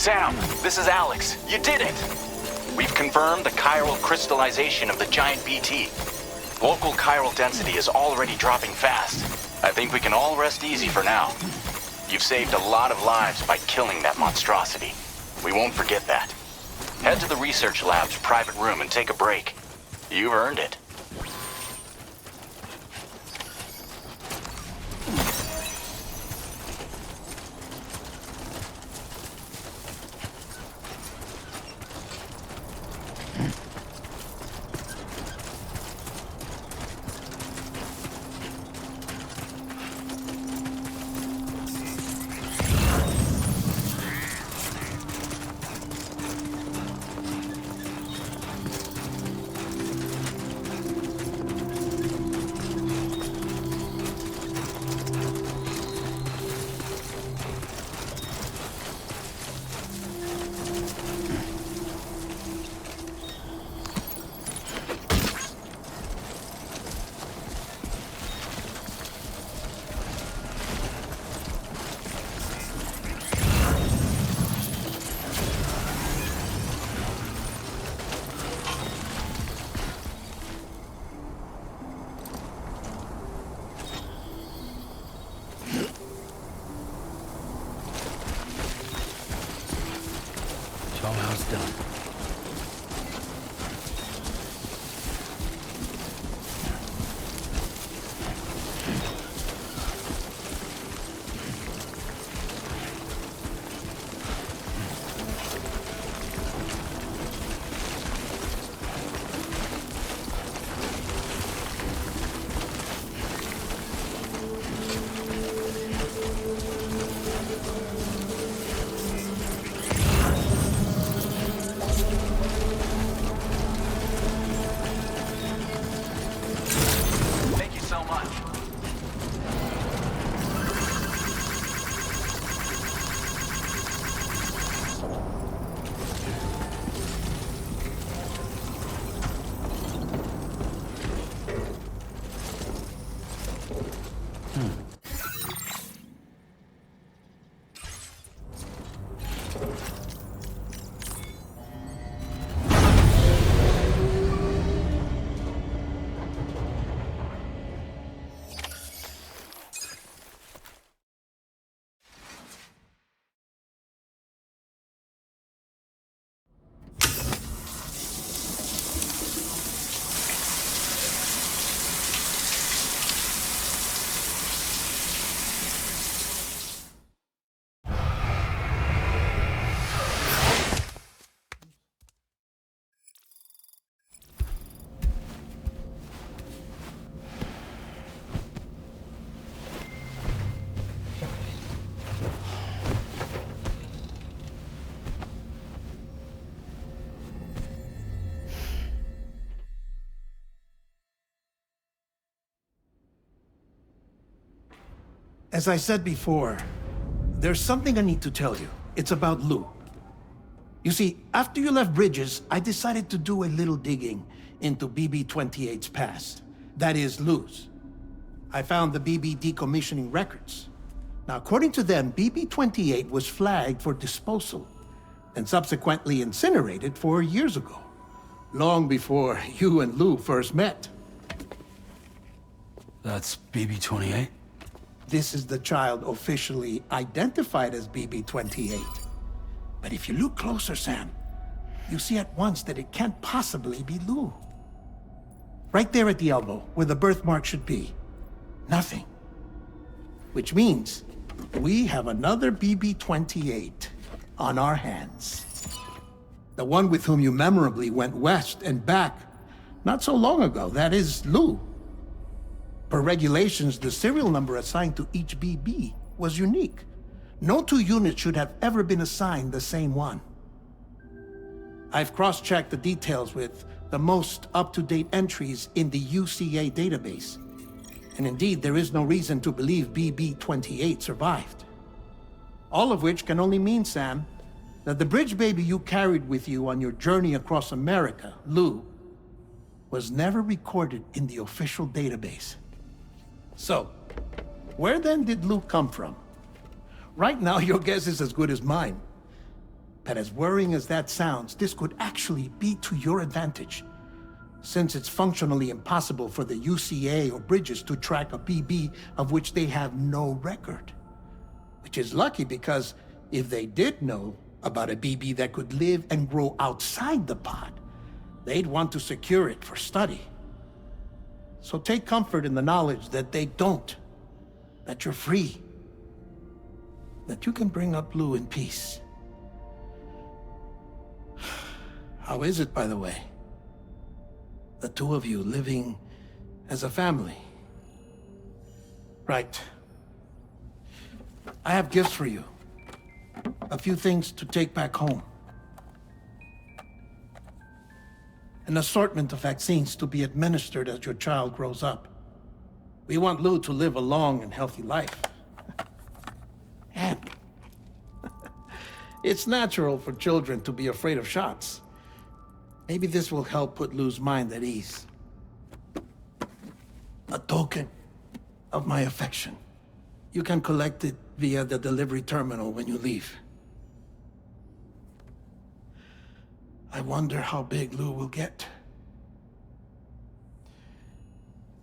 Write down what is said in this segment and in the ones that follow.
Sam, this is Alex. You did it! We've confirmed the chiral crystallization of the giant BT. Local chiral density is already dropping fast. I think we can all rest easy for now. You've saved a lot of lives by killing that monstrosity. We won't forget that. Head to the research lab's private room and take a break. You've earned it. Almost done. As I said before, there's something I need to tell you. It's about Lou. You see, after you left Bridges, I decided to do a little digging into BB-28's past. That is, Lou's. I found the BB decommissioning records. Now, according to them, BB-28 was flagged for disposal and subsequently incinerated 4 years ago, long before you and Lou first met. That's BB-28? This is the child officially identified as BB-28. But if you look closer, Sam, you see at once that it can't possibly be Lou. Right there at the elbow, where the birthmark should be. Nothing. Which means we have another BB-28 on our hands. The one with whom you memorably went west and back not so long ago, that is Lou. Per regulations, the serial number assigned to each BB was unique. No two units should have ever been assigned the same one. I've cross-checked the details with the most up-to-date entries in the UCA database. And indeed, there is no reason to believe BB-28 survived. All of which can only mean, Sam, that the bridge baby you carried with you on your journey across America, Lou, was never recorded in the official database. So, where then did Lou come from? Right now, your guess is as good as mine. that as worrying as that sounds, this could actually be to your advantage, since it's functionally impossible for the UCA or Bridges to track a BB of which they have no record. Which is lucky because if they did know about a BB that could live and grow outside the pod, they'd want to secure it for study. So take comfort in the knowledge that they don't, that you're free, that you can bring up Blue in peace. How is it, by the way? The two of you living as a family. Right. I have gifts for you. A few things to take back home. An assortment of vaccines to be administered as your child grows up. We want Lou to live a long and healthy life. And it's natural for children to be afraid of shots. Maybe this will help put Lou's mind at ease. A token of my affection. You can collect it via the delivery terminal when you leave. I wonder how big Lou will get.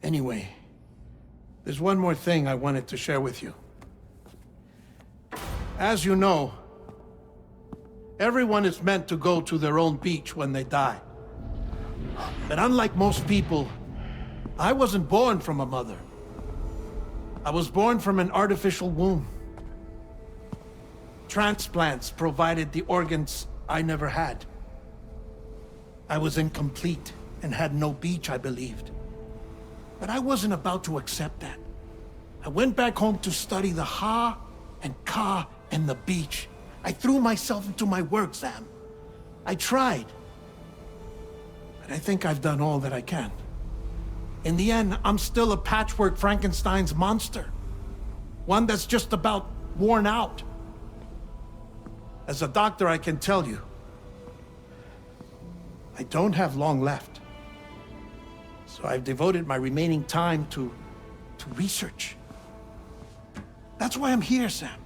Anyway, there's one more thing I wanted to share with you. As you know, everyone is meant to go to their own beach when they die. But unlike most people, I wasn't born from a mother. I was born from an artificial womb. Transplants provided the organs I never had. I was incomplete and had no beach, I believed. But I wasn't about to accept that. I went back home to study the Ha and Ka and the beach. I threw myself into my work, Sam. I tried. But I think I've done all that I can. In the end, I'm still a patchwork Frankenstein's monster. One that's just about worn out. As a doctor, I can tell you, I don't have long left. So I've devoted my remaining time to research. That's why I'm here, Sam.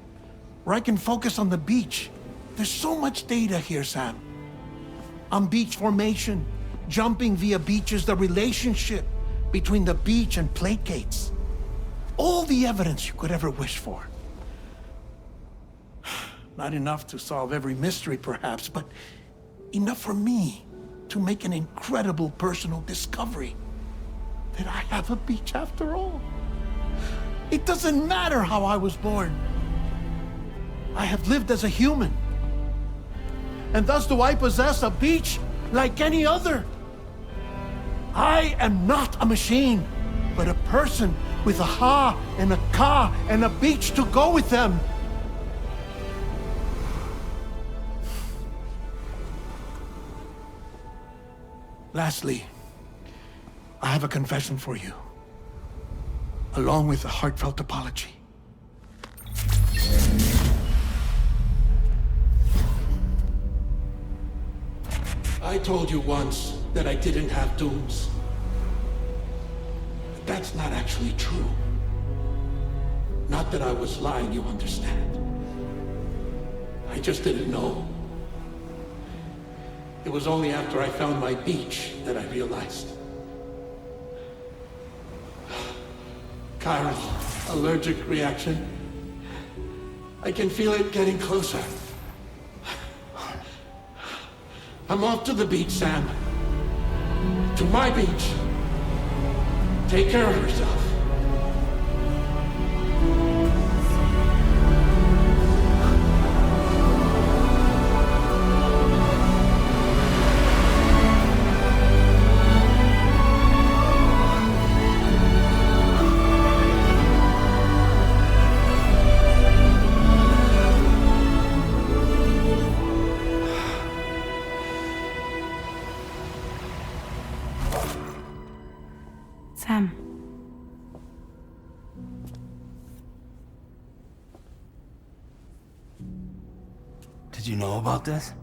Where I can focus on the beach. There's so much data here, Sam. On beach formation, jumping via beaches, the relationship between the beach and plate gates. All the evidence you could ever wish for. Not enough to solve every mystery, perhaps, but enough for me to make an incredible personal discovery. That I have a beach after all. It doesn't matter how I was born. I have lived as a human. And thus do I possess a beach like any other. I am not a machine, but a person with a Ha and a Ka and a beach to go with them. Lastly, I have a confession for you, along with a heartfelt apology. I told you once that I didn't have dooms. But that's not actually true. Not that I was lying, you understand. I just didn't know. It was only after I found my beach that I realized. Chiral allergic reaction. I can feel it getting closer. I'm off to the beach, Sam. To my beach. Take care of yourself. Sam. Did you know about this?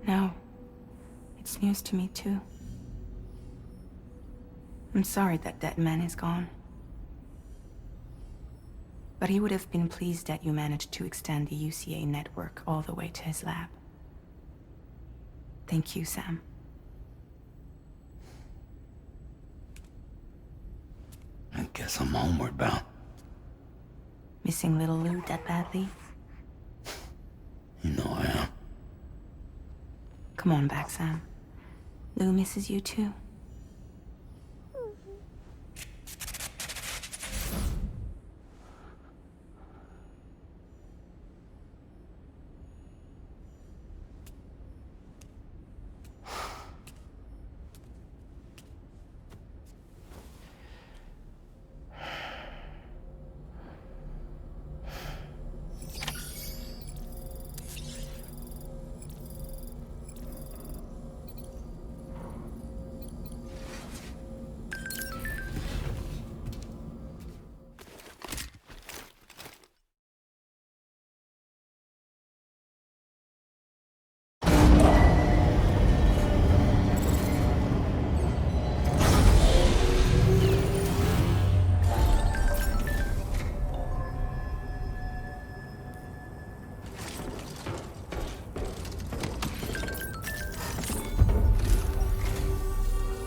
No. It's news to me, too. I'm sorry that man is gone. But he would have been pleased that you managed to extend the UCA network all the way to his lab. Thank you, Sam. I guess I'm homeward bound. Missing little Lou that badly? You know I am. Come on back, Sam. Lou misses you too.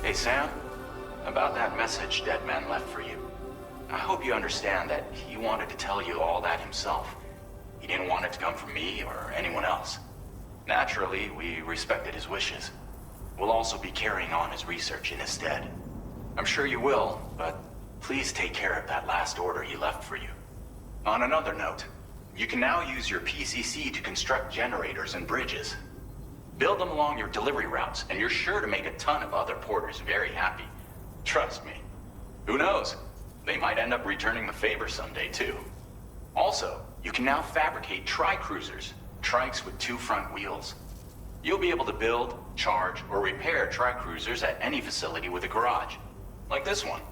Hey, Sam. About that message Deadman left for you. I hope you understand that he wanted to tell you all that himself. He didn't want it to come from me or anyone else. Naturally, we respected his wishes. We'll also be carrying on his research in his stead. I'm sure you will, but please take care of that last order he left for you. On another note, you can now use your PCC to construct generators and bridges. Build them along your delivery routes, and you're sure to make a ton of other porters very happy. Trust me. Who knows? They might end up returning the favor someday, too. Also, you can now fabricate tri-cruisers, trikes with 2 front wheels. You'll be able to build, charge, or repair tri-cruisers at any facility with a garage. Like this one.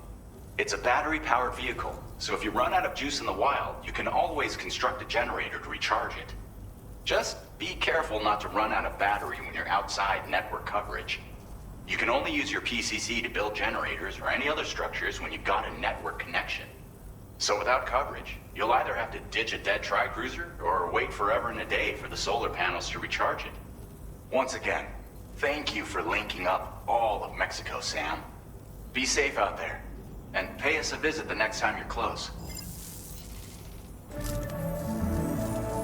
It's a battery-powered vehicle, so if you run out of juice in the wild, you can always construct a generator to recharge it. Just be careful not to run out of battery when you're outside network coverage. You can only use your PCC to build generators or any other structures when you've got a network connection. So without coverage, you'll either have to ditch a dead tri-cruiser or wait forever and a day for the solar panels to recharge it. Once again, thank you for linking up all of Mexico, Sam. Be safe out there, and pay us a visit the next time you're close.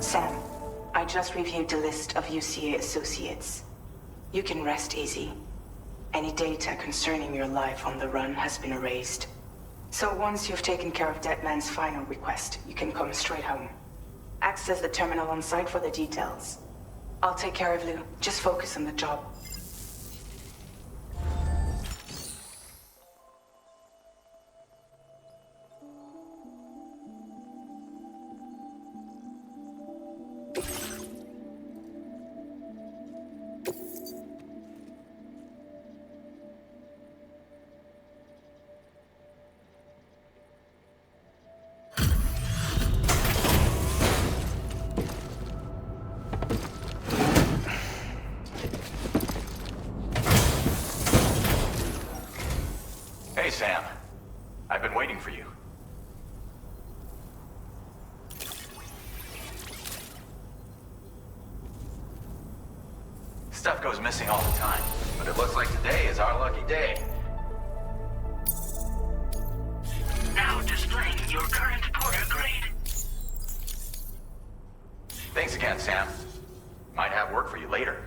Sam, I just reviewed the list of UCA associates. You can rest easy. Any data concerning your life on the run has been erased. So once you've taken care of Deadman's final request, you can come straight home. Access the terminal on site for the details. I'll take care of Lou. Just focus on the job. Hey, Sam. I've been waiting for you. Stuff goes missing all the time, but it looks like today is our lucky day. Now displaying your current porter grade. Thanks again, Sam. Might have work for you later.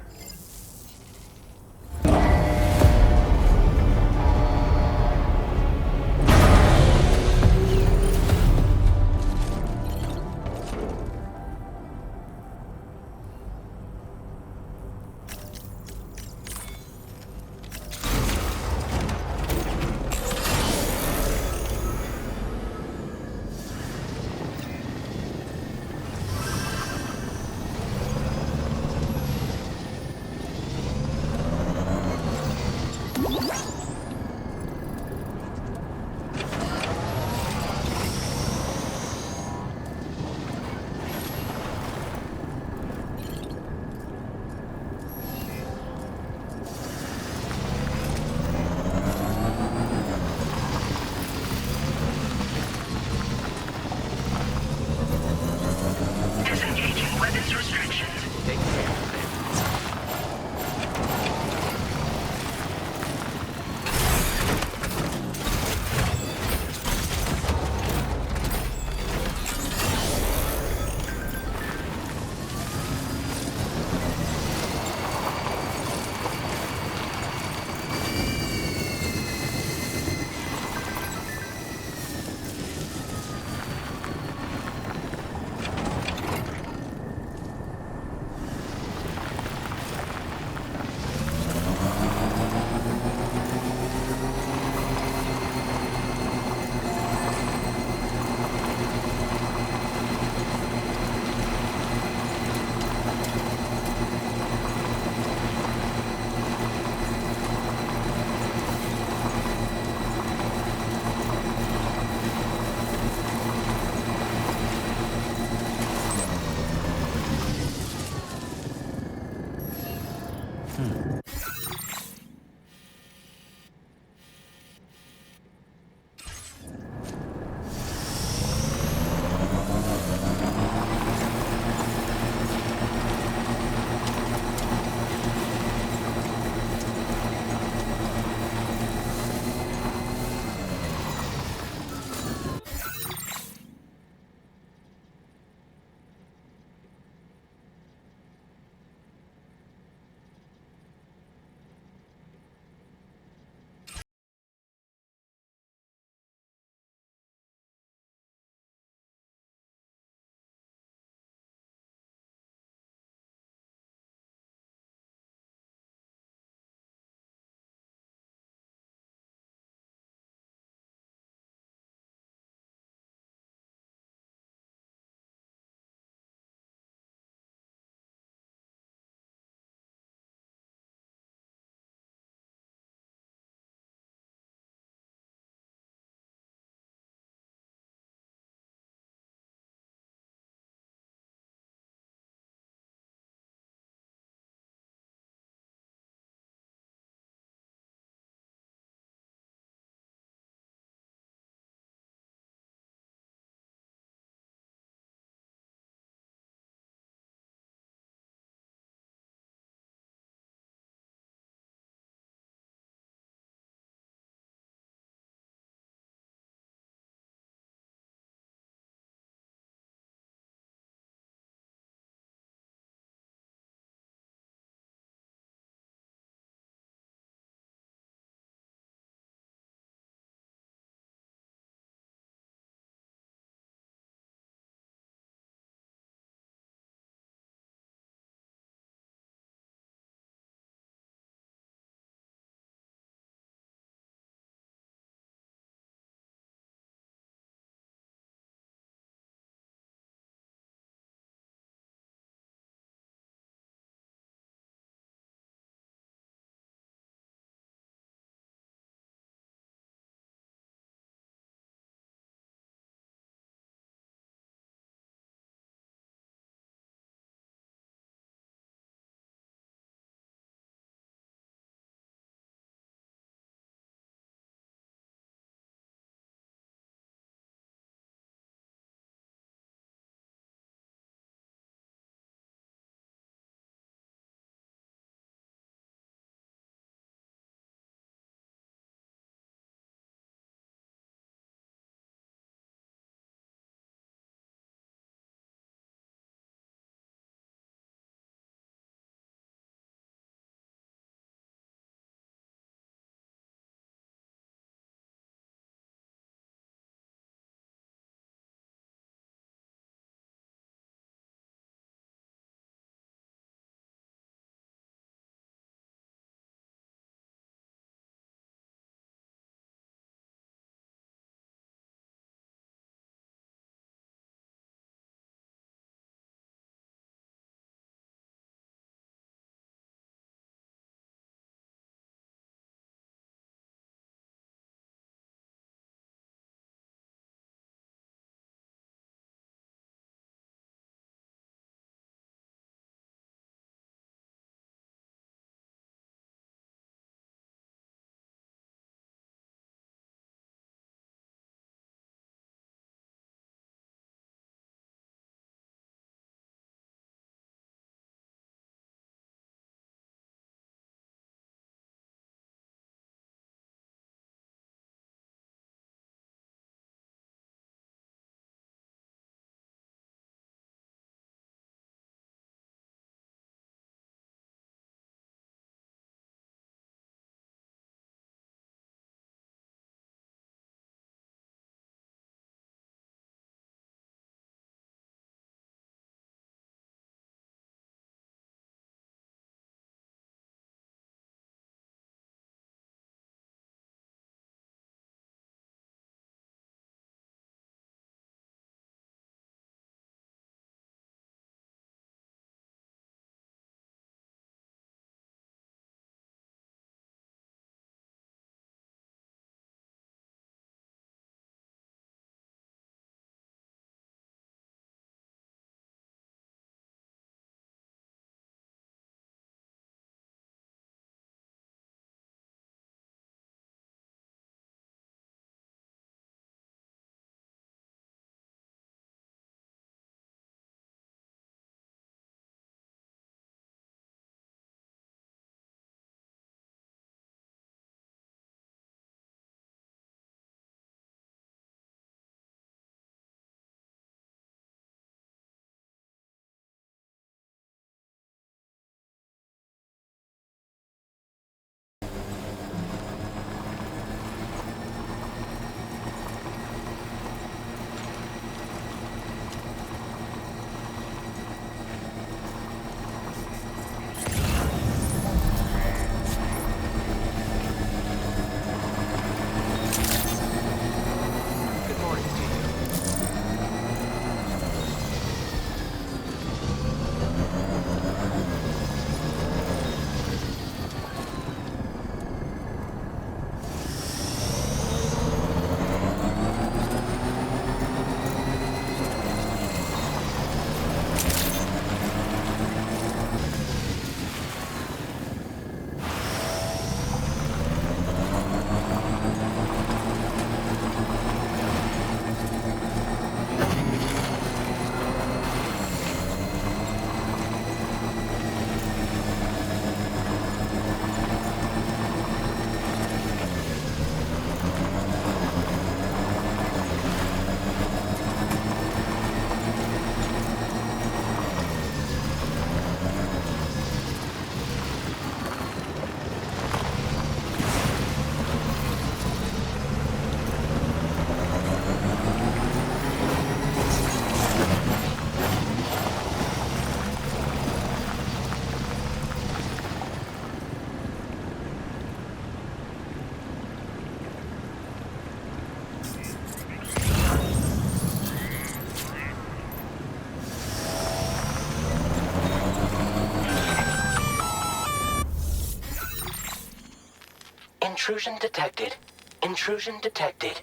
Intrusion detected. Intrusion detected.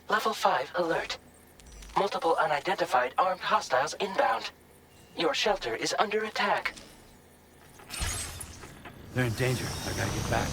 Level 5 alert. Multiple unidentified armed hostiles inbound. Your shelter is under attack. They're in danger. I gotta get back.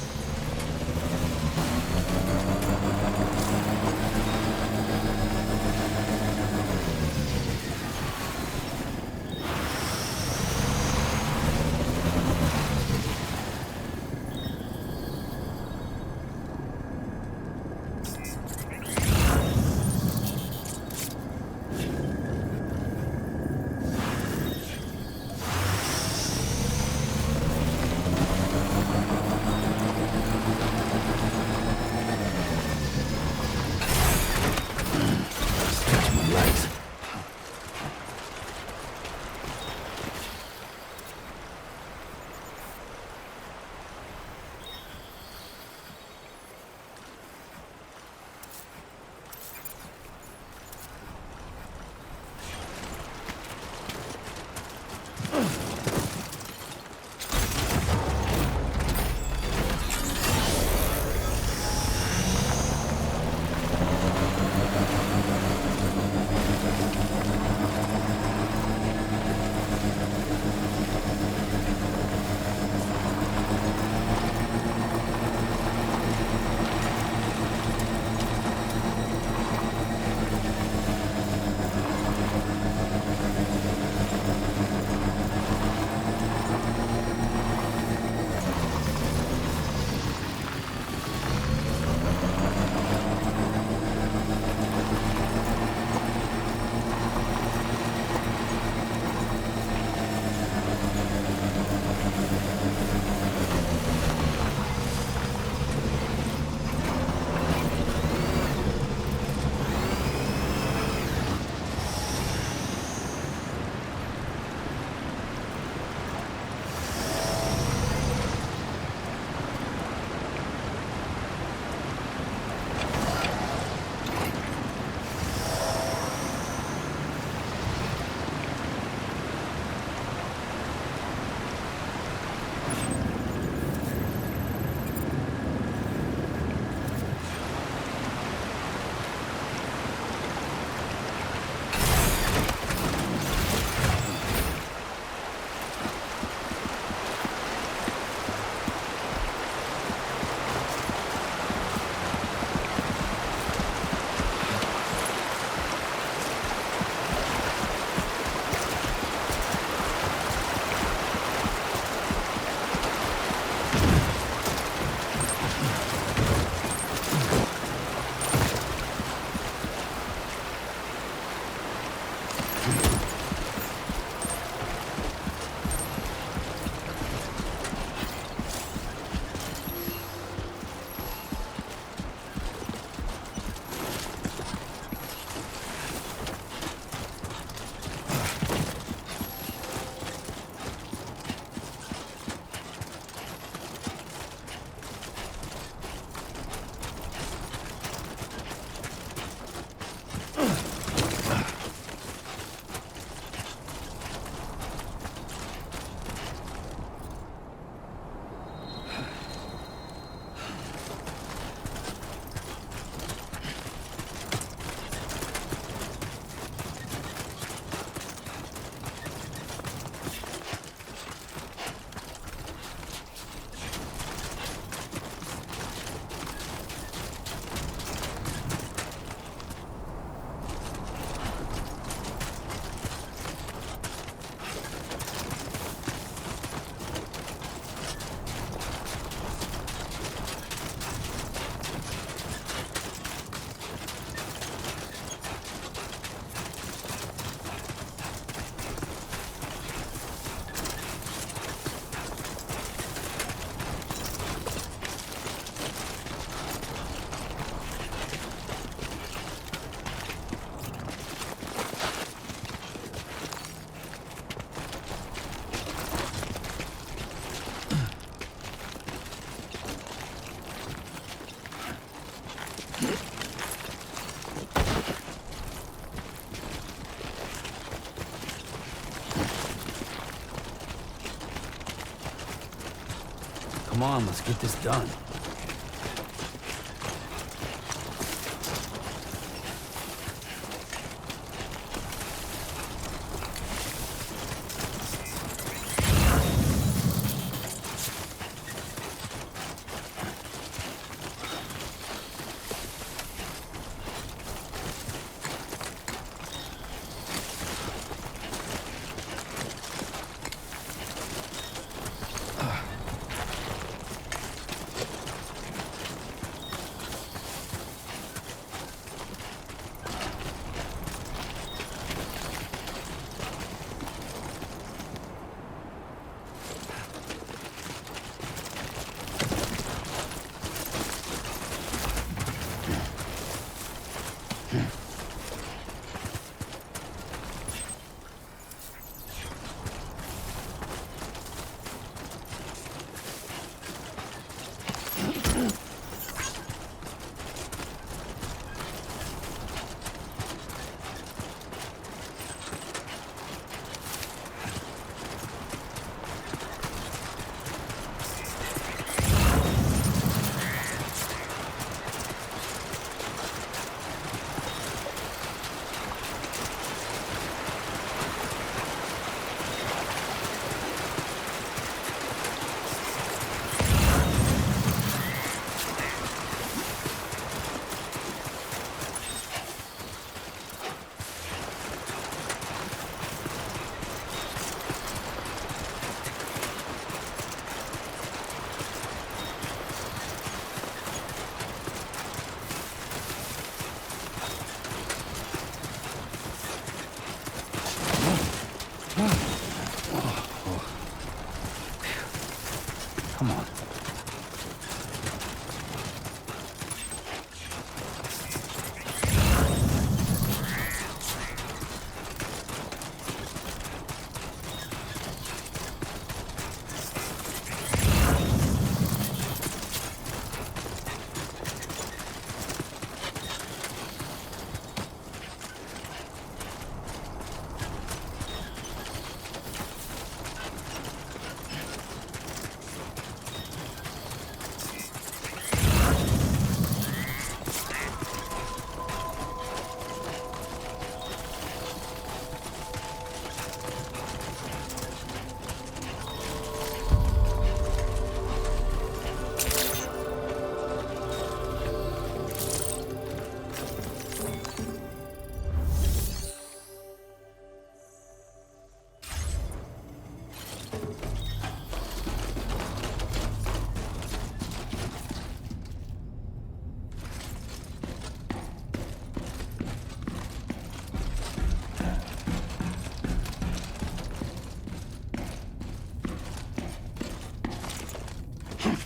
Come on, let's get this done.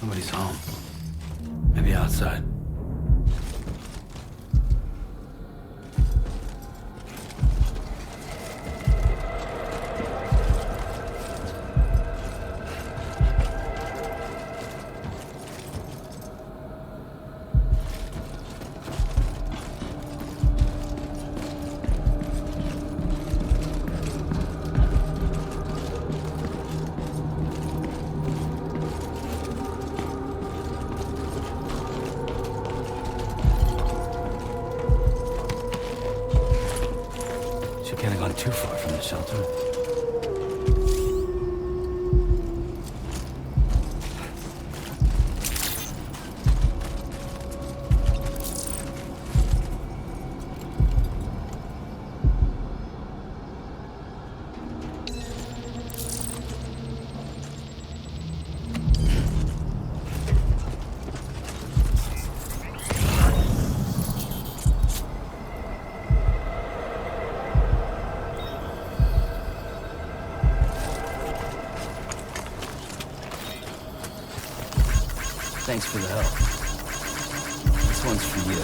Nobody's home. Maybe outside. She can't have gone too far from the shelter. Thanks for the help. This one's for you.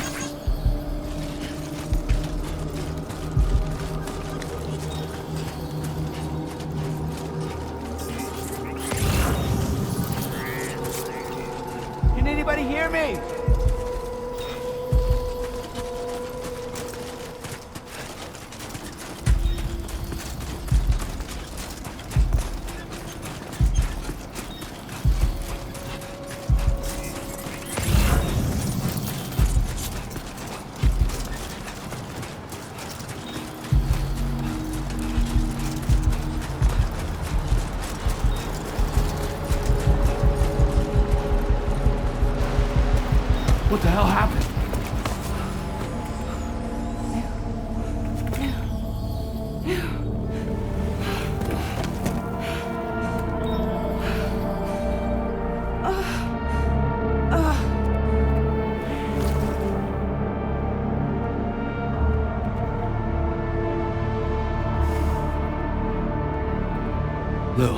Can anybody hear me? What the hell happened? Lou.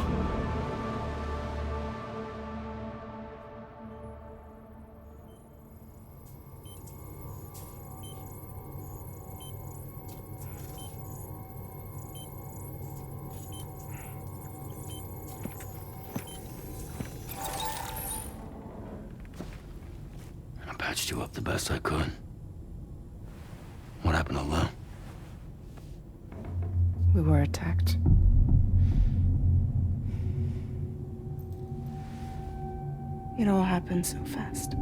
I patched you up the best I could. What happened to Lou? We were attacked. It all happened so fast.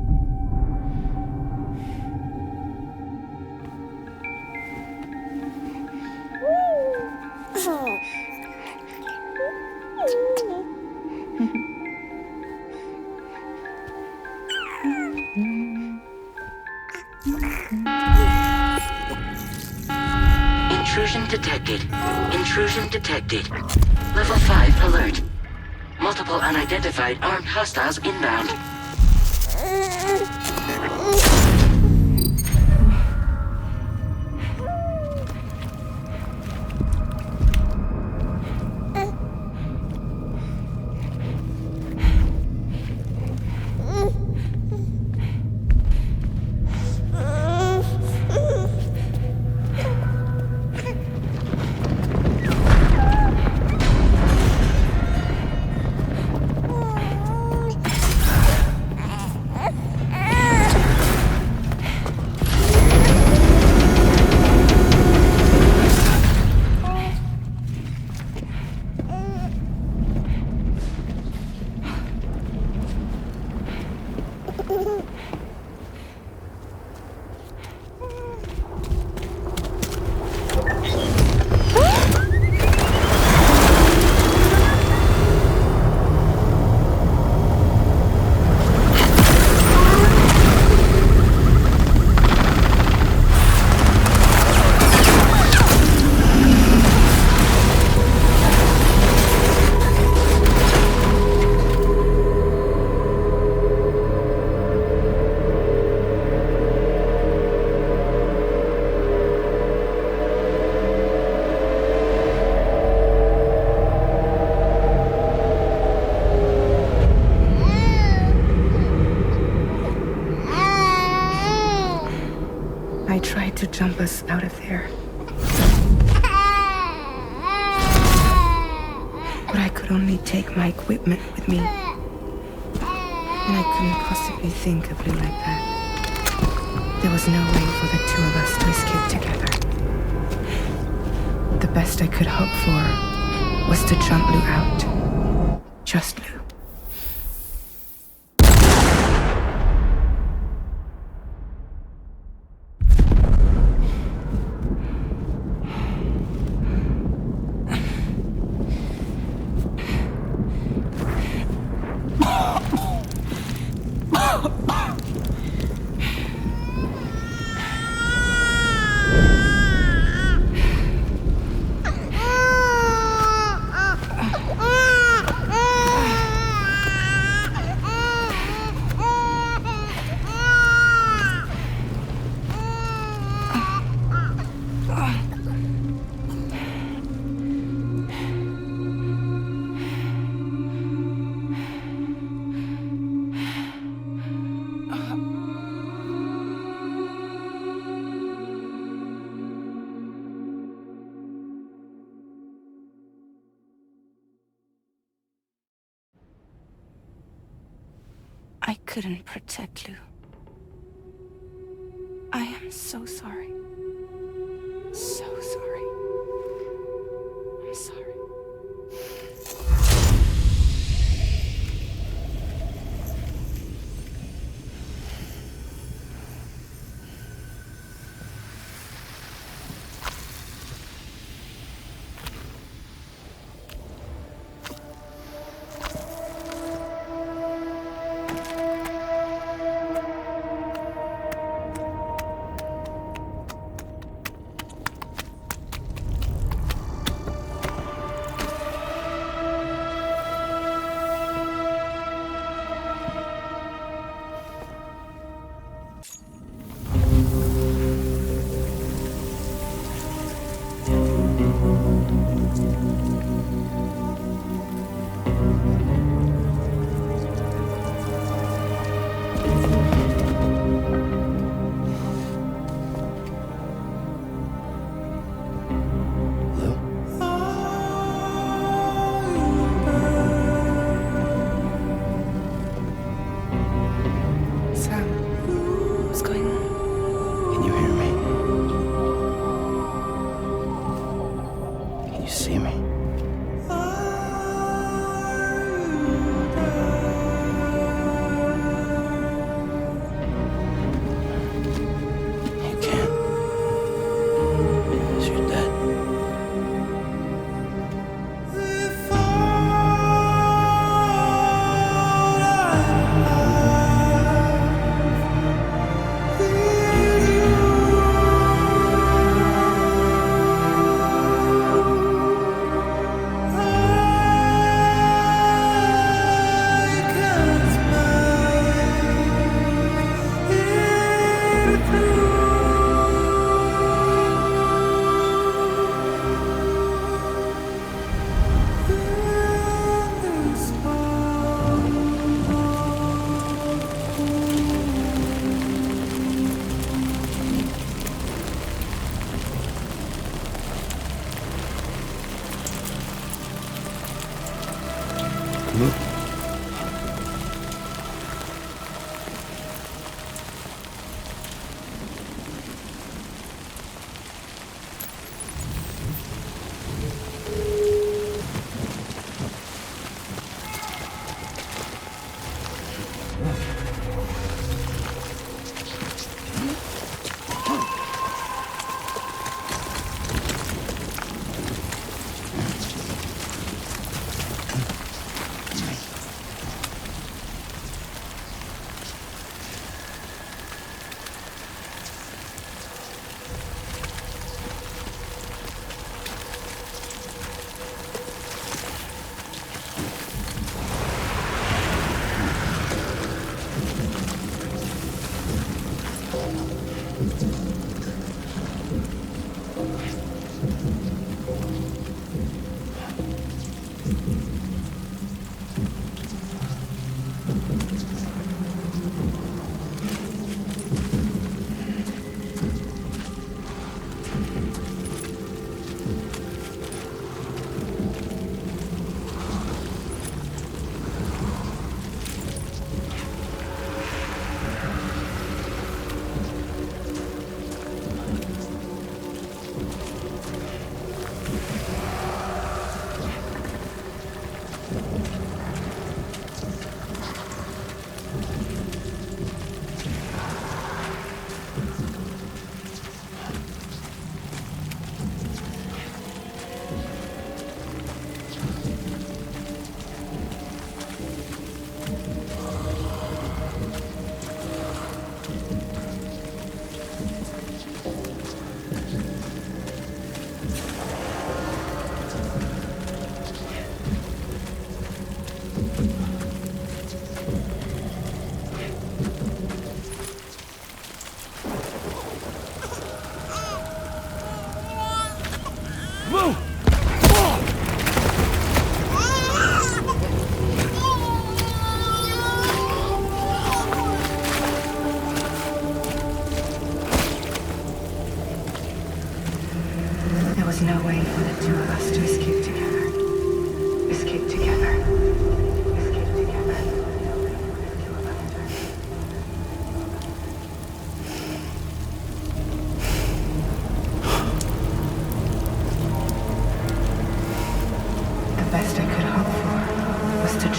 Intrusion detected. Intrusion detected. Level 5 alert. Multiple unidentified armed hostiles inbound. jump us out of there. But I could only take my equipment with me. And I couldn't possibly think of Lou like that. There was no way for the two of us to escape together. The best I could hope for was to jump Lou out. Just Lou. I couldn't protect Lou. I am so sorry. So sorry. I'm sorry.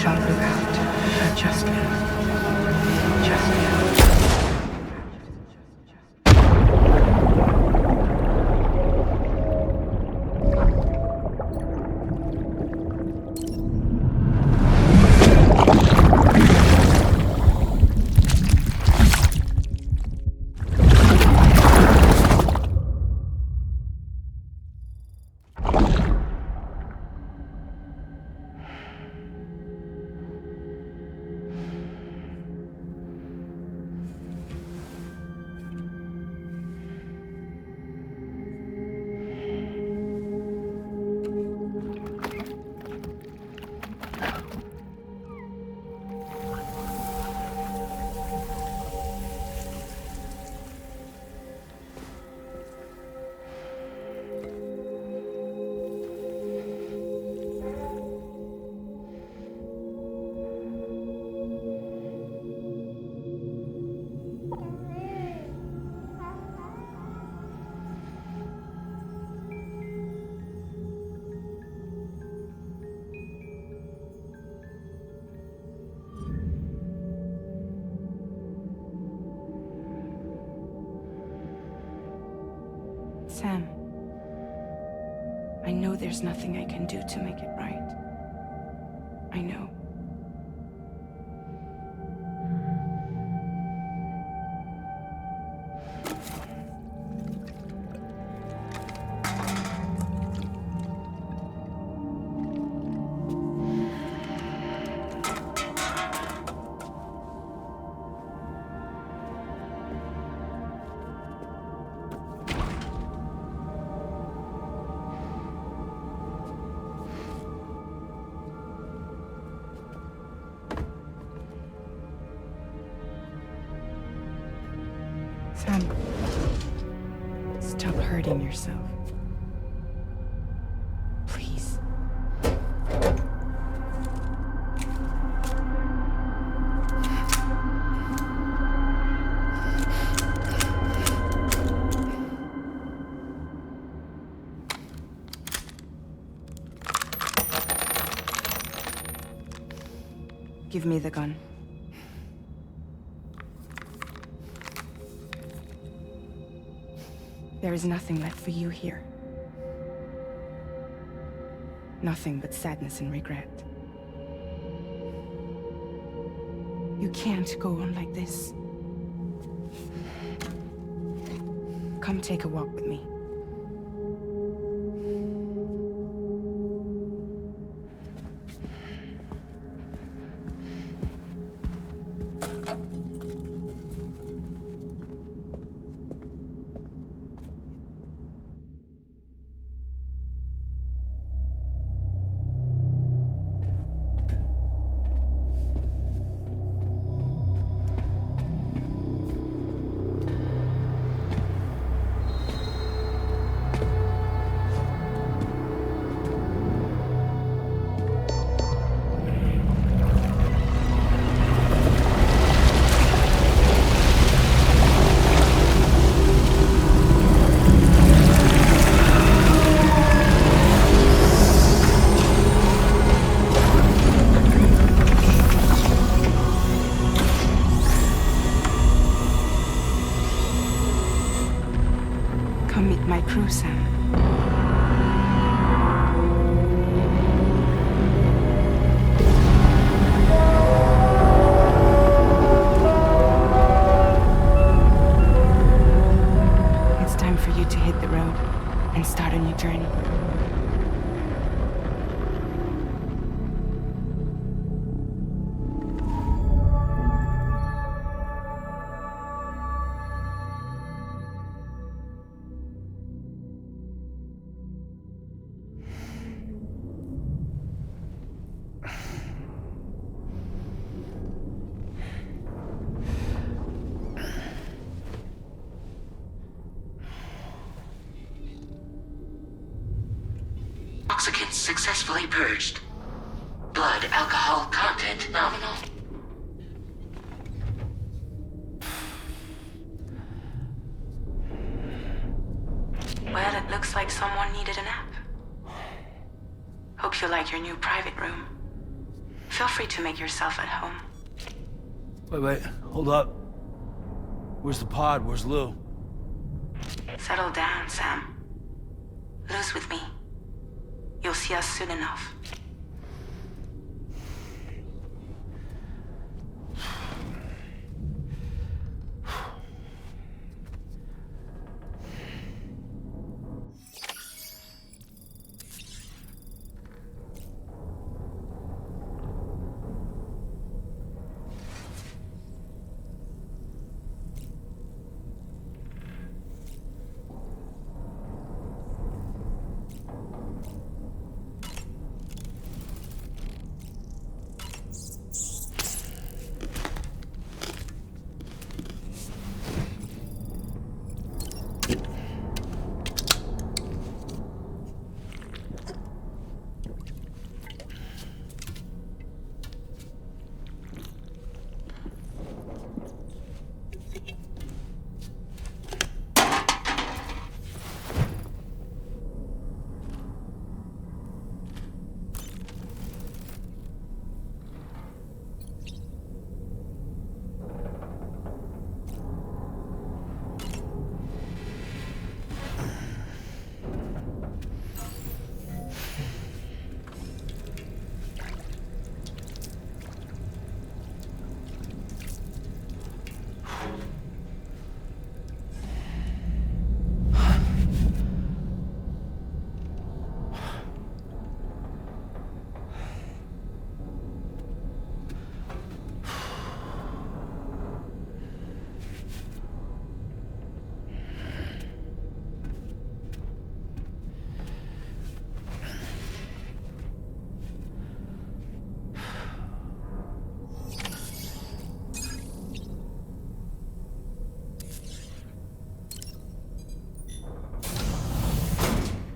sharp lookout. But just now. Just now. Sam, I know there's nothing I can do to make it right. I know. Sam, stop hurting yourself. Please. Give me the gun. There is nothing left for you here. Nothing but sadness and regret. You can't go on like this. Come take a walk with me. Come meet my crew, Sam. It's time for you to hit the road and start a new journey. Toxicants successfully purged. Blood alcohol content nominal. Well, it looks like someone needed a nap. Hope you like your new private room. Feel free to make yourself at home. Wait, hold up. Where's the pod? Where's Lou? Settle down, Sam. Lou's with me. You'll see us soon enough.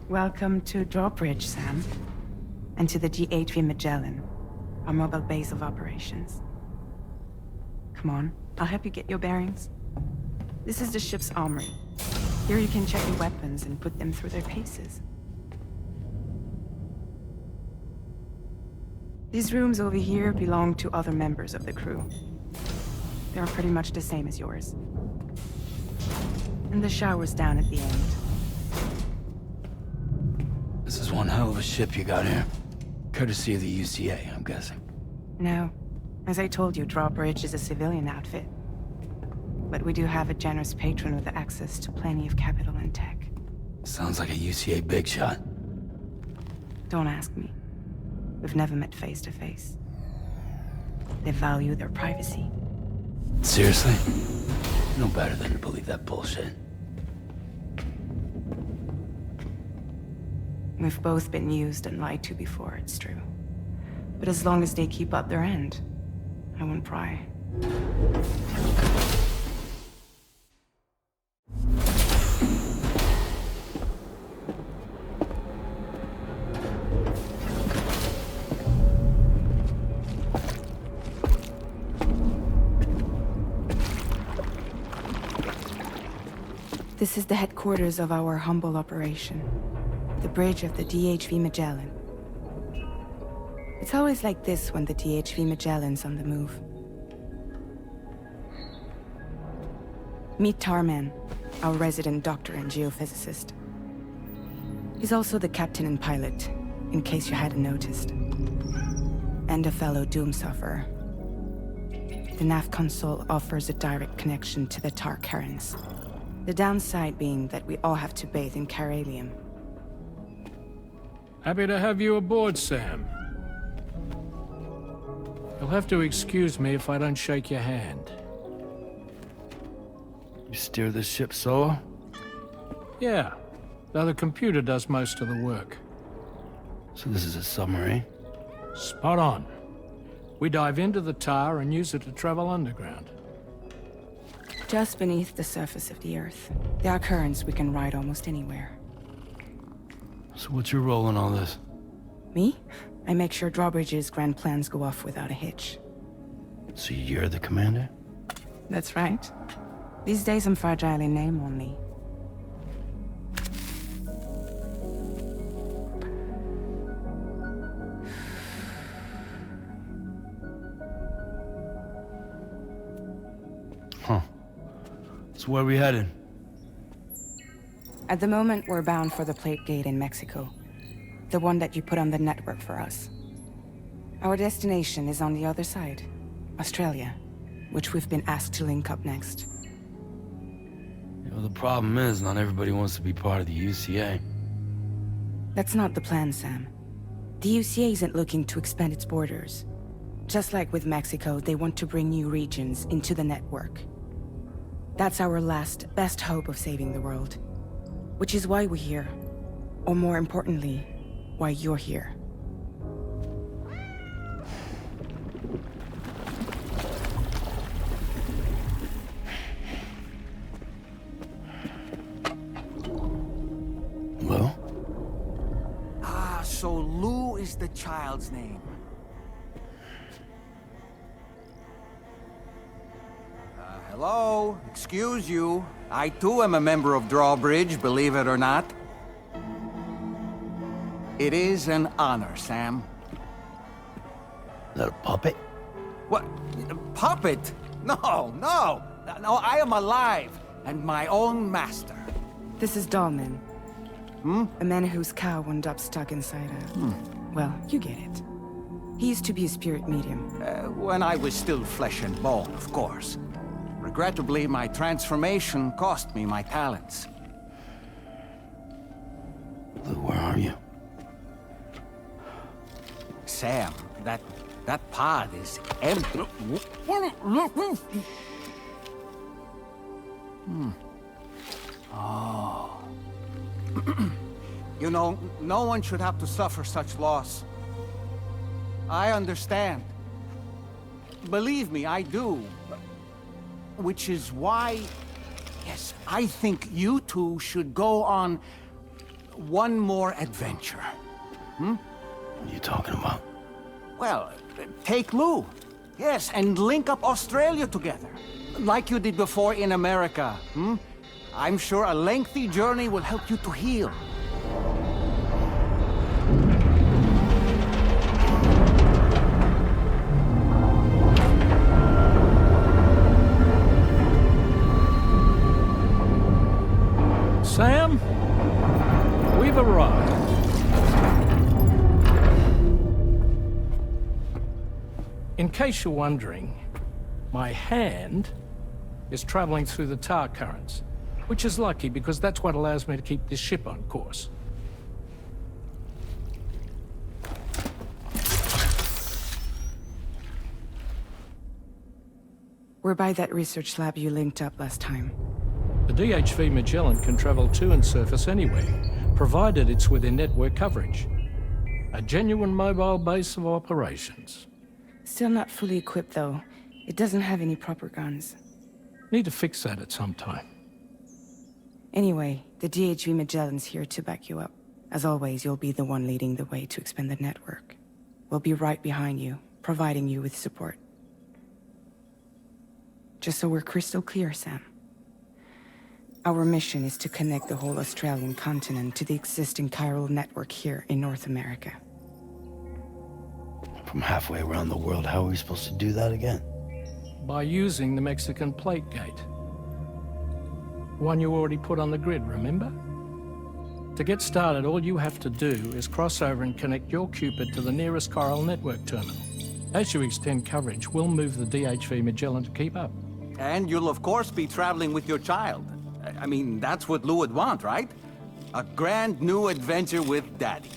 Welcome to Drawbridge, Sam. And to the GHV Magellan, our mobile base of operations. Come on, I'll help you get your bearings. This is the ship's armory. Here you can check your weapons and put them through their paces. These rooms over here belong to other members of the crew. They're pretty much the same as yours. And the shower's down at the end. This is one hell of a ship you got here. Courtesy of the UCA, I'm guessing. No. As I told you, Drawbridge is a civilian outfit. But we do have a generous patron with access to plenty of capital and tech. Sounds like a UCA big shot. Don't ask me. We've never met face to face. They value their privacy. Seriously? No better than to believe that bullshit. We've both been used and lied to before, it's true. But as long as they keep up their end, I won't pry. This is the headquarters of our humble operation. The bridge of the DHV Magellan. It's always like this when the DHV Magellan's on the move. Meet Tarman, our resident doctor and geophysicist. He's also the captain and pilot, in case you hadn't noticed. And a fellow doom sufferer. The nav console offers a direct connection to the Tar currents. The downside being that we all have to bathe in Caralium. Happy to have you aboard, Sam. You'll have to excuse me if I don't shake your hand. You steer this ship solo? Yeah, though the computer does most of the work. So this is a submarine? Spot on. We dive into the tar and use it to travel underground. Just beneath the surface of the Earth, there are currents we can ride almost anywhere. So what's your role in all this? Me? I make sure Drawbridge's grand plans go off without a hitch. So you're the commander? That's right. These days I'm fragile in name only. So where are we headed? At the moment, we're bound for the Plate Gate in Mexico. The one that you put on the network for us. Our destination is on the other side, Australia, which we've been asked to link up next. You know, the problem is, not everybody wants to be part of the UCA. That's not the plan, Sam. The UCA isn't looking to expand its borders. Just like with Mexico, they want to bring new regions into the network. That's our last, best hope of saving the world. Which is why we're here. Or more importantly, why you're here. Well? So Lou is the child's name. Hello? Excuse you. I too am a member of Drawbridge, believe it or not. It is an honor, Sam. Is that a puppet? What? A puppet? No, no! No, I am alive, and my own master. This is Dollman. A man whose cow wound up stuck inside a... Well, you get it. He used to be a spirit medium. When I was still flesh and bone, of course. Regrettably, my transformation cost me my talents. Lou, where are you? Sam, that pod is empty. Oh. You know, no one should have to suffer such loss. I understand. Believe me, I do. Which is why, yes, I think you two should go on one more adventure. What are you talking about? Well, take Lou. Yes, and link up Australia together. Like you did before in America. I'm sure a lengthy journey will help you to heal. Sam, we've arrived. In case you're wondering, my hand is traveling through the tar currents, which is lucky because that's what allows me to keep this ship on course. We're by that research lab you linked up last time. The DHV Magellan can travel to and surface anywhere, provided it's within network coverage. A genuine mobile base of operations. Still not fully equipped, though. It doesn't have any proper guns. Need to fix that at some time. Anyway, the DHV Magellan's here to back you up. As always, you'll be the one leading the way to expand the network. We'll be right behind you, providing you with support. Just so we're crystal clear, Sam. Our mission is to connect the whole Australian continent to the existing chiral network here in North America. From halfway around the world, how are we supposed to do that again? By using the Mexican Plate Gate. One you already put on the grid, remember? To get started, all you have to do is cross over and connect your Cupid to the nearest chiral network terminal. As you extend coverage, we'll move the DHV Magellan to keep up. And you'll of course be traveling with your child. I mean, that's what Lou would want, right? A grand new adventure with Daddy.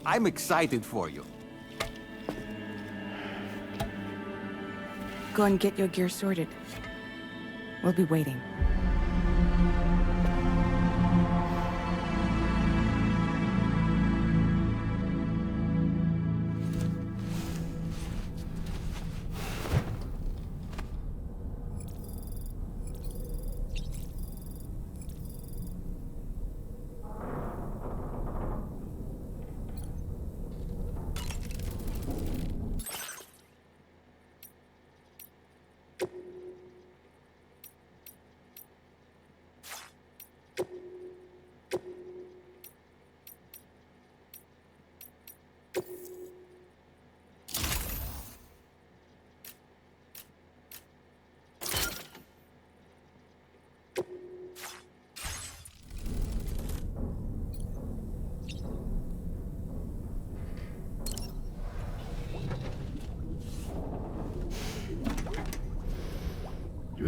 I'm excited for you. Go and get your gear sorted. We'll be waiting.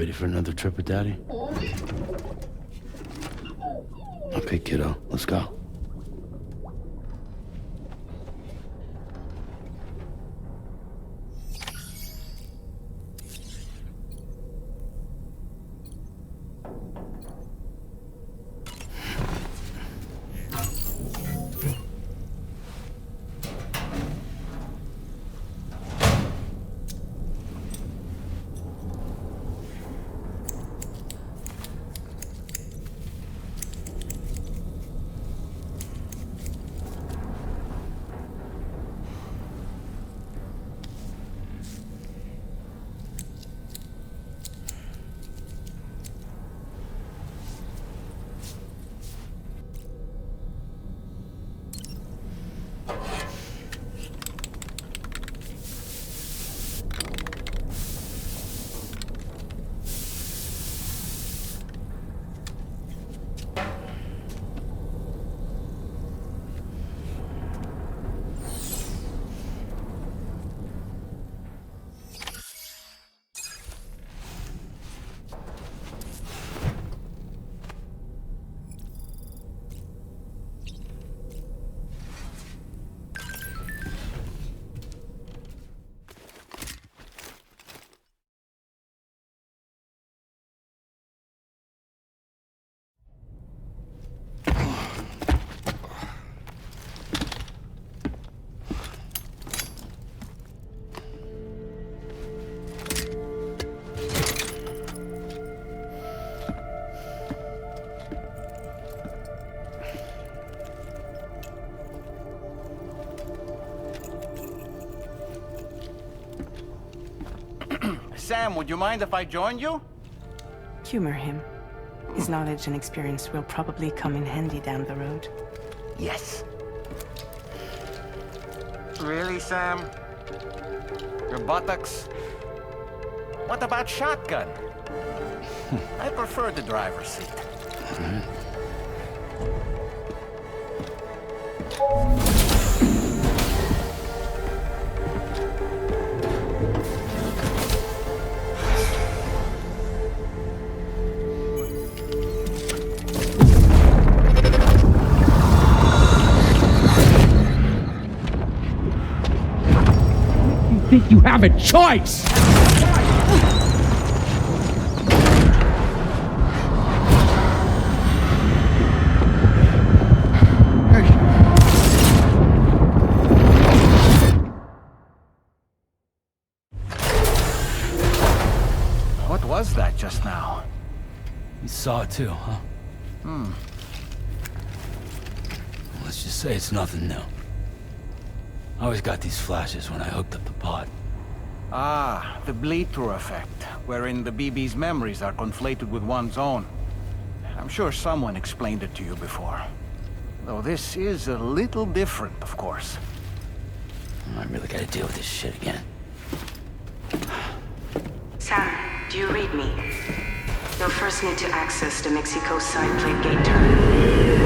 ready for another trip with Daddy? Okay, kiddo, let's go. Sam, would you mind if I joined you? Humor him. His knowledge and experience will probably come in handy down the road. Yes. Really, Sam? Your buttocks? What about shotgun? I prefer the driver's seat. Think you have a choice? What was that just now? You saw it too, huh? Let's just say it's nothing new. I always got these flashes when I hooked up the pod. Ah, the bleed-through effect, wherein the BB's memories are conflated with one's own. I'm sure someone explained it to you before. Though this is a little different, of course. I really gotta deal with this shit again. Sam, do you read me? You'll first need to access the Mexico side plate gate terminal.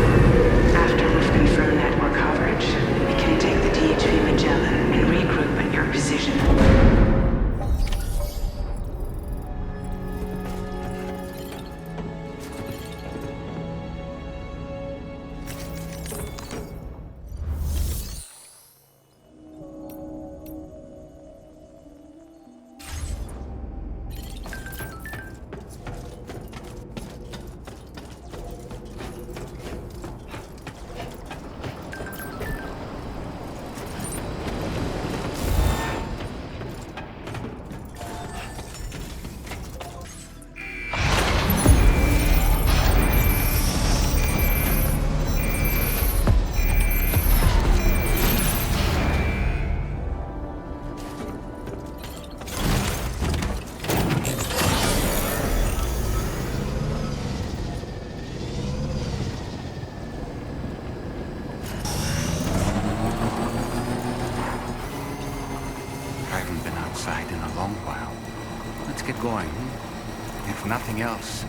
After we've confirmed network coverage, we can take the DHV Magellan and regroup at your position. In a long while. Let's get going. If nothing else.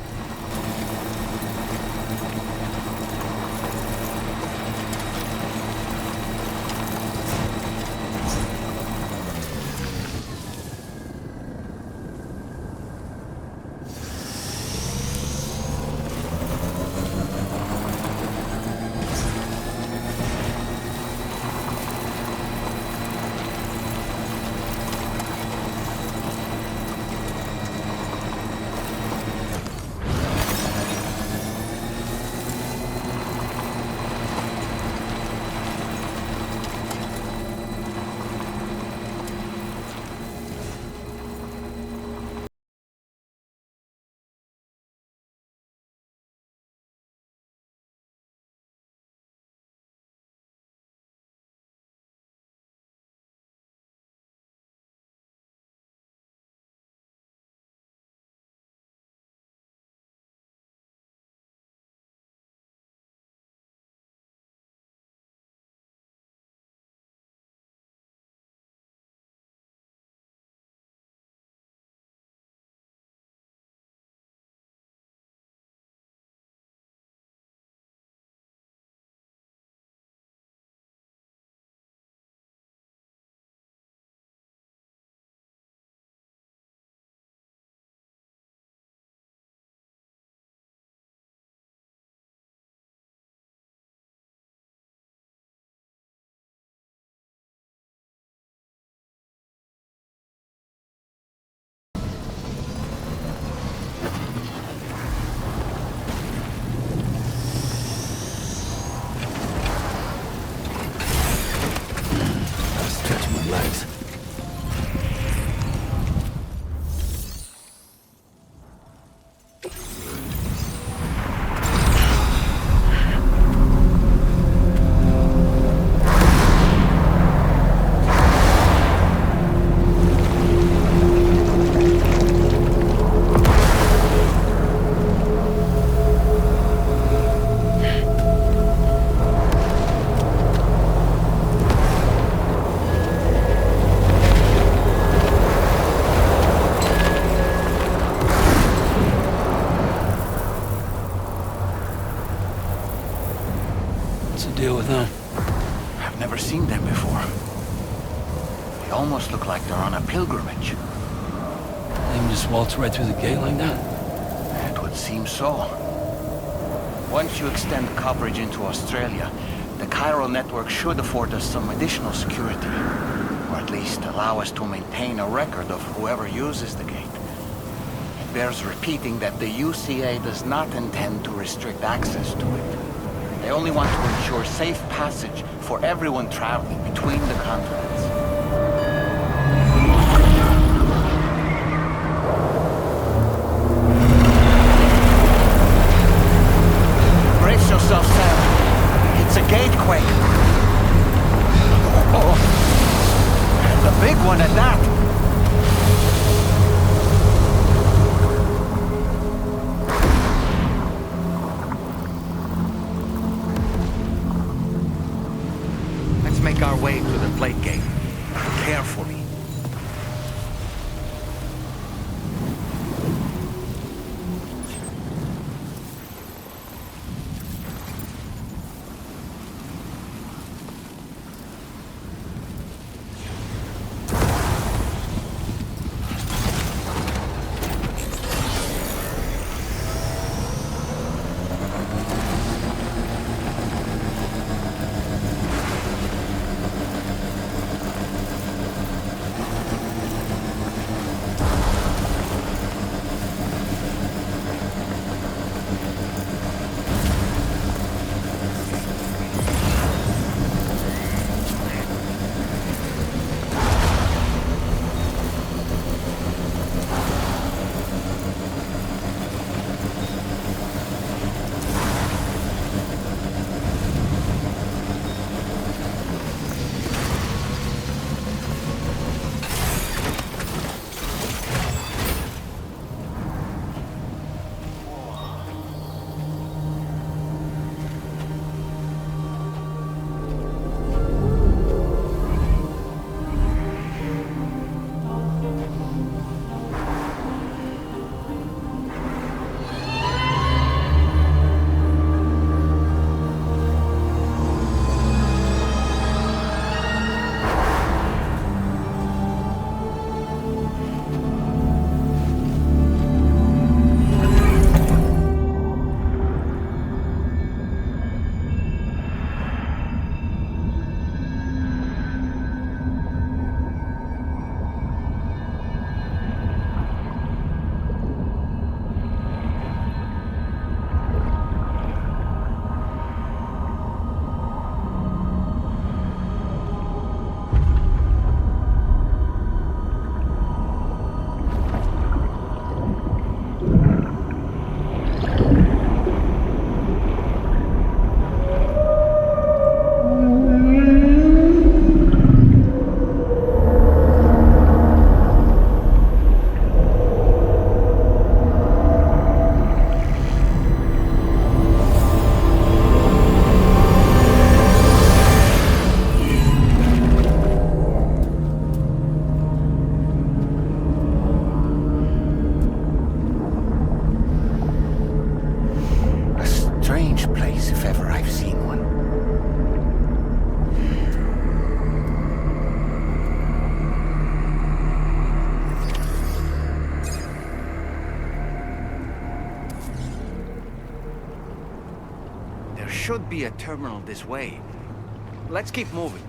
legs. Deal with them. I've never seen them before. They almost look like they're on a pilgrimage. They can just waltz right through the gate like that? It would seem so. Once you extend coverage into Australia, the chiral network should afford us some additional security. Or at least allow us to maintain a record of whoever uses the gate. It bears repeating that the UCA does not intend to restrict access to it. They only want to ensure safe passage for everyone traveling between the continents. Brace yourself, Sam. It's a gatequake. Oh, and a big one at that. Make our way to the plate gate. Carefully. should be a terminal this way. Let's keep moving.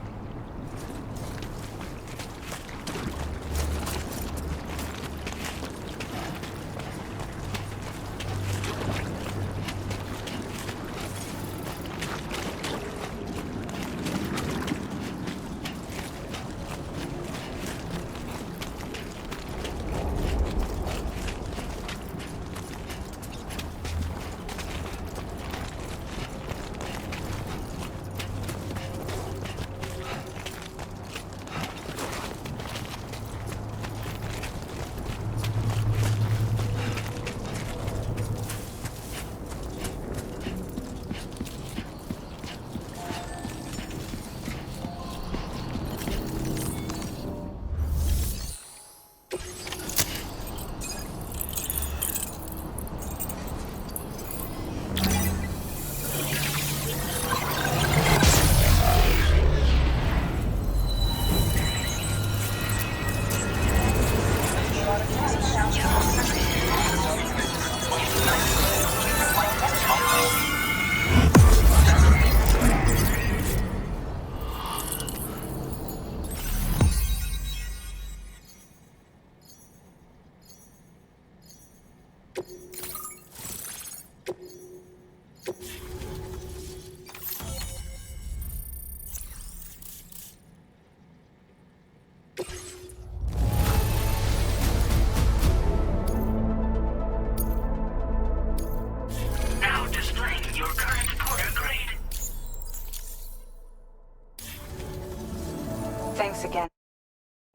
Thanks again,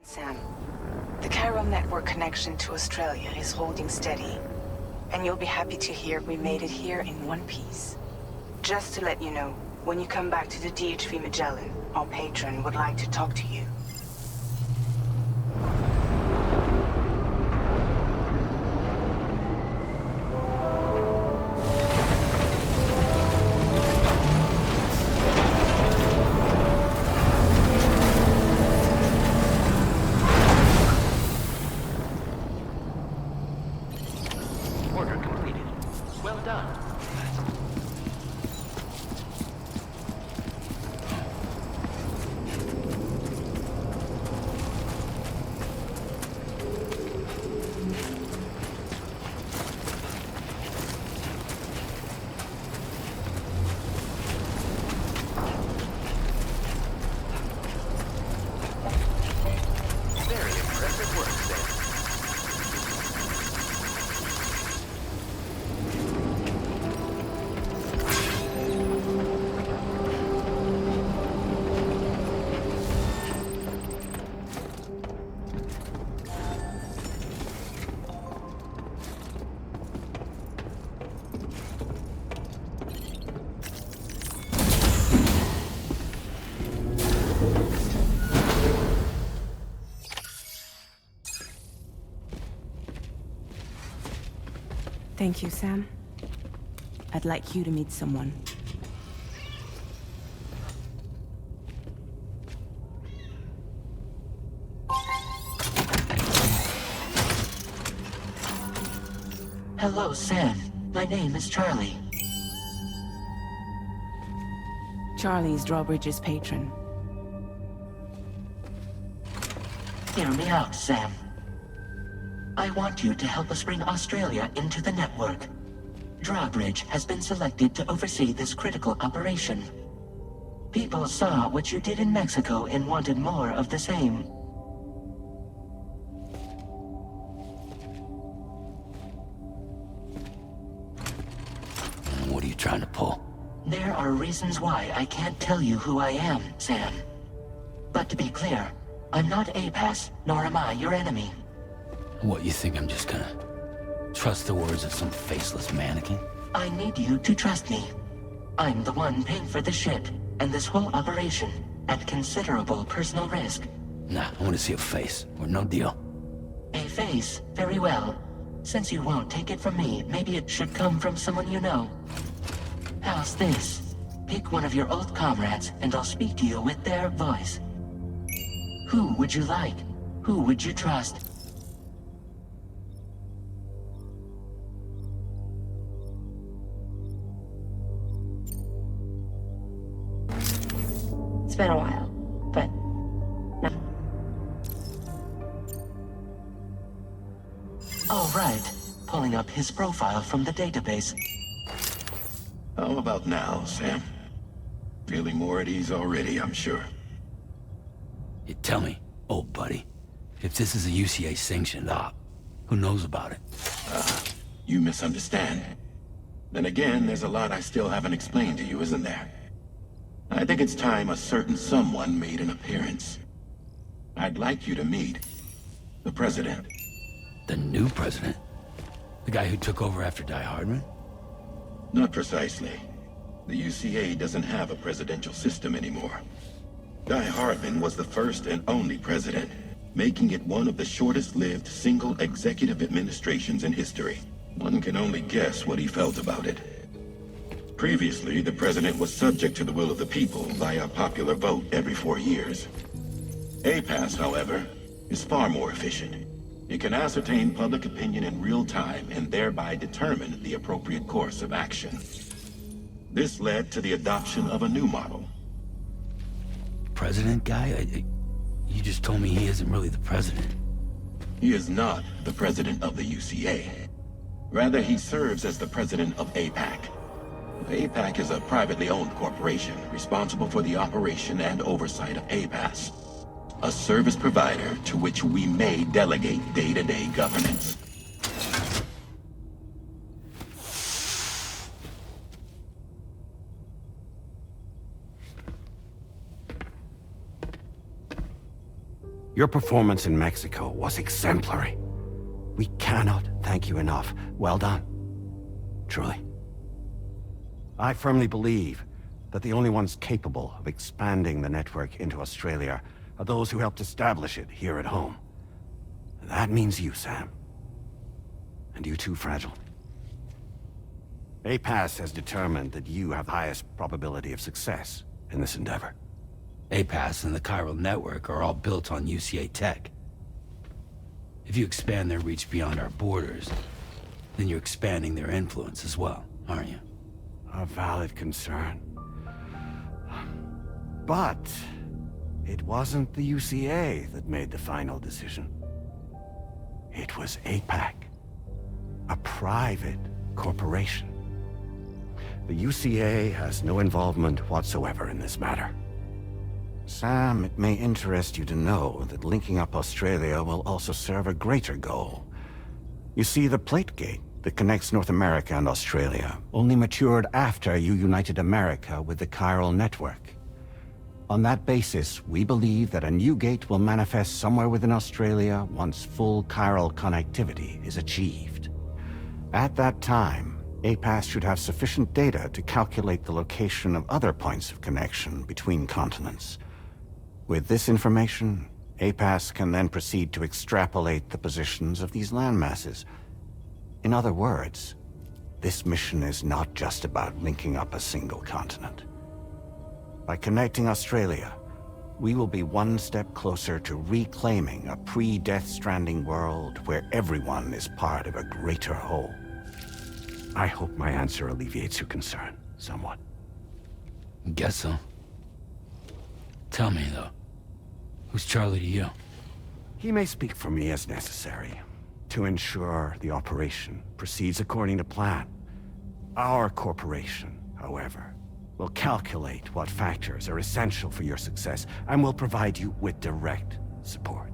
Sam. The chiral network connection to Australia is holding steady, and you'll be happy to hear we made it here in one piece. Just to let you know, when you come back to the DHV Magellan, our patron would like to talk to you. Order completed. Well done. Very impressive work, Sam. Thank you, Sam. I'd like you to meet someone. Hello, Sam. My name is Charlie. Charlie's Drawbridge's patron. Hear me out, Sam. I want you to help us bring Australia into the network. Drawbridge has been selected to oversee this critical operation. People saw what you did in Mexico and wanted more of the same. What are you trying to pull? There are reasons why I can't tell you who I am, Sam. But to be clear, I'm not APAS, nor am I your enemy. What, you think I'm just gonna trust the words of some faceless mannequin? I need you to trust me. I'm the one paying for the ship and this whole operation at considerable personal risk. Nah, I want to see a face, or no deal. A face? Very well. Since you won't take it from me, maybe it should come from someone you know. How's this? Pick one of your old comrades, and I'll speak to you with their voice. Who would you like? Who would you trust? It's been a while, but no. All right. Pulling up his profile from the database. How about now, Sam? Feeling more at ease already, I'm sure. You tell me, old buddy, if this is a UCA-sanctioned op, who knows about it? You misunderstand. Then again, there's a lot I still haven't explained to you, isn't there? I think it's time a certain someone made an appearance. I'd like you to meet the President. The new president? The guy who took over after Die Hardman? Not precisely. The UCA doesn't have a presidential system anymore. Die Hardman was the first and only president, making it one of the shortest-lived single executive administrations in history. One can only guess what he felt about it. Previously, the president was subject to the will of the people via popular vote every 4 years. APAS, however, is far more efficient. It can ascertain public opinion in real time and thereby determine the appropriate course of action. This led to the adoption of a new model. President guy? You just told me he isn't really the president. He is not the president of the UCA. Rather, he serves as the president of APAC. APAC is a privately owned corporation responsible for the operation and oversight of APAS, a service provider to which we may delegate day-to-day governance. Your performance in Mexico was exemplary. We cannot thank you enough. Well done. Truly. I firmly believe that the only ones capable of expanding the network into Australia are those who helped establish it here at home. That means you, Sam. And you too, Fragile. APAS has determined that you have the highest probability of success in this endeavor. APAS and the chiral network are all built on UCA tech. If you expand their reach beyond our borders, then you're expanding their influence as well, aren't you? A valid concern. But it wasn't the UCA that made the final decision. It was APAC, a private corporation. The UCA has no involvement whatsoever in this matter. Sam, it may interest you to know that linking up Australia will also serve a greater goal. You see, the plate gate that connects North America and Australia only matured after you united America with the chiral network. On that basis, we believe that a new gate will manifest somewhere within Australia once full chiral connectivity is achieved. At that time, APAS should have sufficient data to calculate the location of other points of connection between continents. With this information, APAS can then proceed to extrapolate the positions of these landmasses. In other words, this mission is not just about linking up a single continent. By connecting Australia, we will be one step closer to reclaiming a pre-Death Stranding world where everyone is part of a greater whole. I hope my answer alleviates your concern somewhat. Guess so. Tell me, though, who's Charlie to you? He may speak for me as necessary to ensure the operation proceeds according to plan. Our corporation, however, will calculate what factors are essential for your success and will provide you with direct support.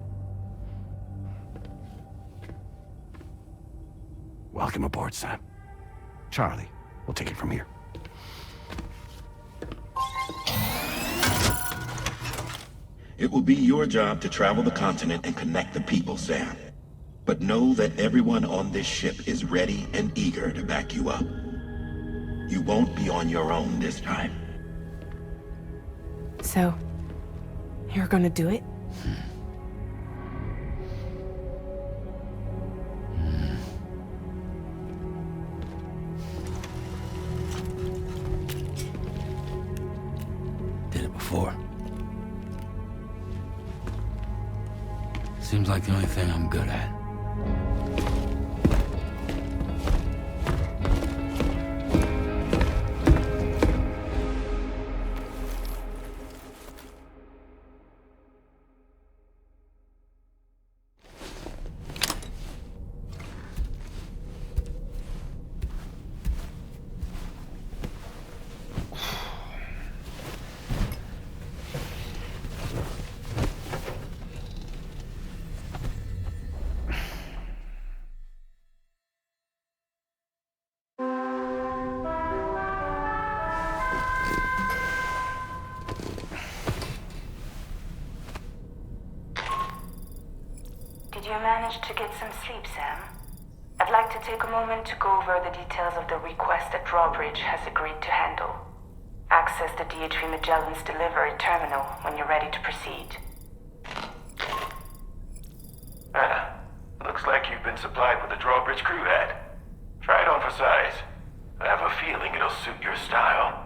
Welcome aboard, Sam. Charlie, we'll take it from here. It will be your job to travel the continent and connect the people, Sam. But know that everyone on this ship is ready and eager to back you up. You won't be on your own this time. So, you're gonna do it? Did it before. Seems like the only thing I'm good at. Did you manage to get some sleep, Sam? I'd like to take a moment to go over the details of the request that Drawbridge has agreed to handle. Access the DHV Magellan's delivery terminal when you're ready to proceed. Looks like you've been supplied with a Drawbridge crew hat. Try it on for size. I have a feeling it'll suit your style.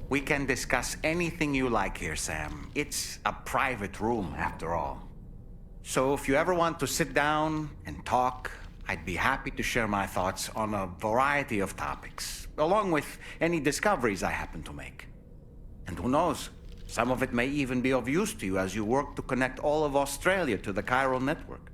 We can discuss anything you like here, Sam. It's a private room, after all. So if you ever want to sit down and talk, I'd be happy to share my thoughts on a variety of topics, along with any discoveries I happen to make. And who knows, some of it may even be of use to you as you work to connect all of Australia to the chiral network.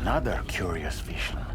Another curious vision.